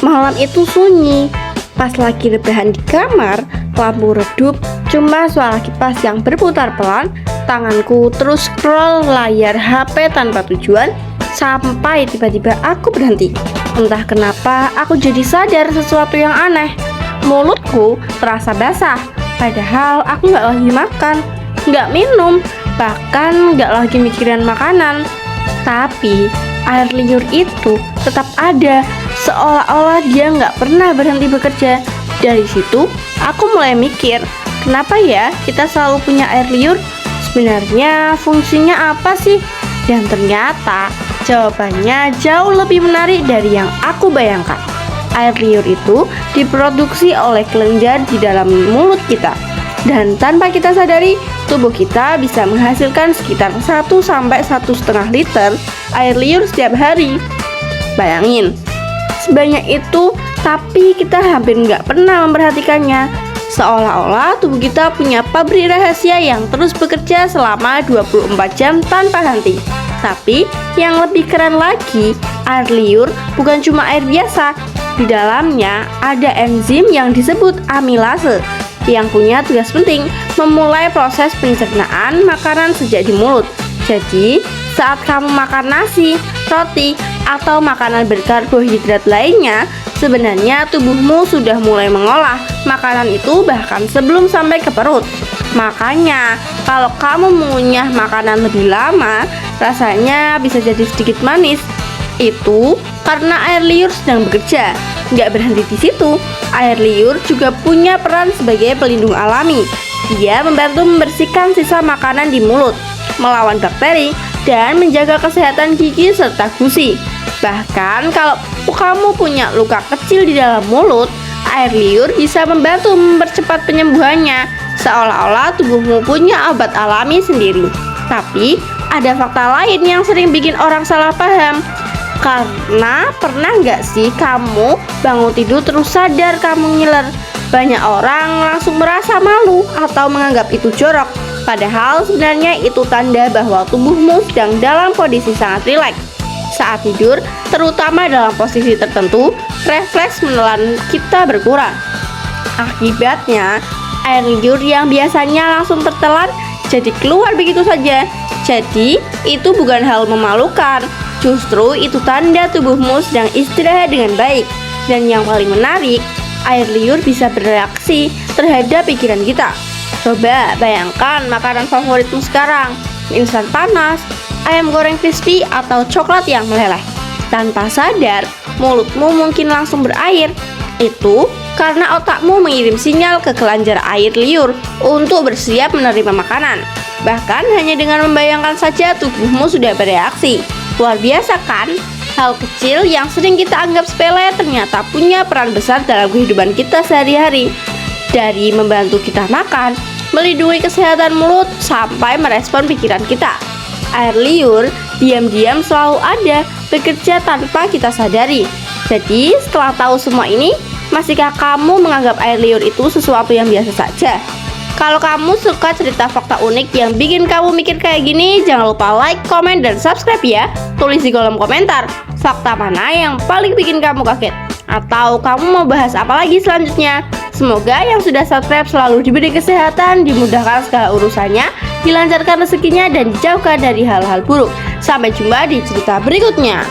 Malam itu sunyi. Pas lagi rebahan di kamar, lampu redup, cuma suara kipas yang berputar pelan. Tanganku terus scroll layar HP tanpa tujuan, sampai tiba-tiba aku berhenti. Entah kenapa aku jadi sadar sesuatu yang aneh. Mulutku terasa basah, padahal aku nggak lagi makan, nggak minum, bahkan nggak lagi mikirin makanan. Tapi air liur itu tetap ada, seolah-olah dia nggak pernah berhenti bekerja. Dari situ aku mulai mikir, kenapa ya kita selalu punya air liur? Sebenarnya fungsinya apa sih? Dan ternyata jawabannya jauh lebih menarik dari yang aku bayangkan. Air liur itu diproduksi oleh kelenjar di dalam mulut kita. Dan tanpa kita sadari, tubuh kita bisa menghasilkan sekitar 1-1,5 liter air liur setiap hari. Bayangin, sebanyak itu, tapi kita hampir nggak pernah memperhatikannya. Seolah-olah tubuh kita punya pabrik rahasia yang terus bekerja selama 24 jam tanpa henti. Tapi yang lebih keren lagi, air liur bukan cuma air biasa. Di dalamnya ada enzim yang disebut amilase yang punya tugas penting memulai proses pencernaan makanan sejak di mulut. Jadi, saat kamu makan nasi, roti, atau makanan berkarbohidrat lainnya, sebenarnya tubuhmu sudah mulai mengolah makanan itu bahkan sebelum sampai ke perut. Makanya, kalau kamu mengunyah makanan lebih lama, rasanya bisa jadi sedikit manis. Itu karena air liur sedang bekerja. Nggak berhenti di situ, air liur juga punya peran sebagai pelindung alami. Dia membantu membersihkan sisa makanan di mulut, melawan bakteri, dan menjaga kesehatan gigi serta gusi. Bahkan kalau kamu punya luka kecil di dalam mulut, air liur bisa membantu mempercepat penyembuhannya, seolah-olah tubuhmu punya obat alami sendiri. Tapi ada fakta lain yang sering bikin orang salah paham. Karena pernah nggak sih kamu bangun tidur terus sadar kamu ngiler? Banyak orang langsung merasa malu atau menganggap itu jorok. Padahal sebenarnya itu tanda bahwa tubuhmu sedang dalam kondisi sangat rileks. Saat tidur, terutama dalam posisi tertentu, refleks menelan kita berkurang. Akibatnya, air liur yang biasanya langsung tertelan jadi keluar begitu saja. Jadi, itu bukan hal memalukan. Justru itu tanda tubuhmu sedang istirahat dengan baik. Dan yang paling menarik, air liur bisa bereaksi terhadap pikiran kita. Coba bayangkan makanan favoritmu sekarang, mie instan panas, ayam goreng crispy, atau coklat yang meleleh. Tanpa sadar, mulutmu mungkin langsung berair. Itu karena otakmu mengirim sinyal ke kelenjar air liur untuk bersiap menerima makanan. Bahkan hanya dengan membayangkan saja tubuhmu sudah bereaksi. Luar biasa kan? Hal kecil yang sering kita anggap sepele ternyata punya peran besar dalam kehidupan kita sehari-hari. Dari membantu kita makan, melindungi kesehatan mulut, sampai merespon pikiran kita. Air liur diam-diam selalu ada, bekerja tanpa kita sadari. Jadi setelah tahu semua ini, masihkah kamu menganggap air liur itu sesuatu yang biasa saja? Kalau kamu suka cerita fakta unik yang bikin kamu mikir kayak gini, jangan lupa like, komen, dan subscribe ya. Tulis di kolom komentar, fakta mana yang paling bikin kamu kaget? Atau kamu mau bahas apa lagi selanjutnya? Semoga yang sudah subscribe selalu diberi kesehatan, dimudahkan segala urusannya, dilancarkan rezekinya, dan dijauhkan dari hal-hal buruk. Sampai jumpa di cerita berikutnya.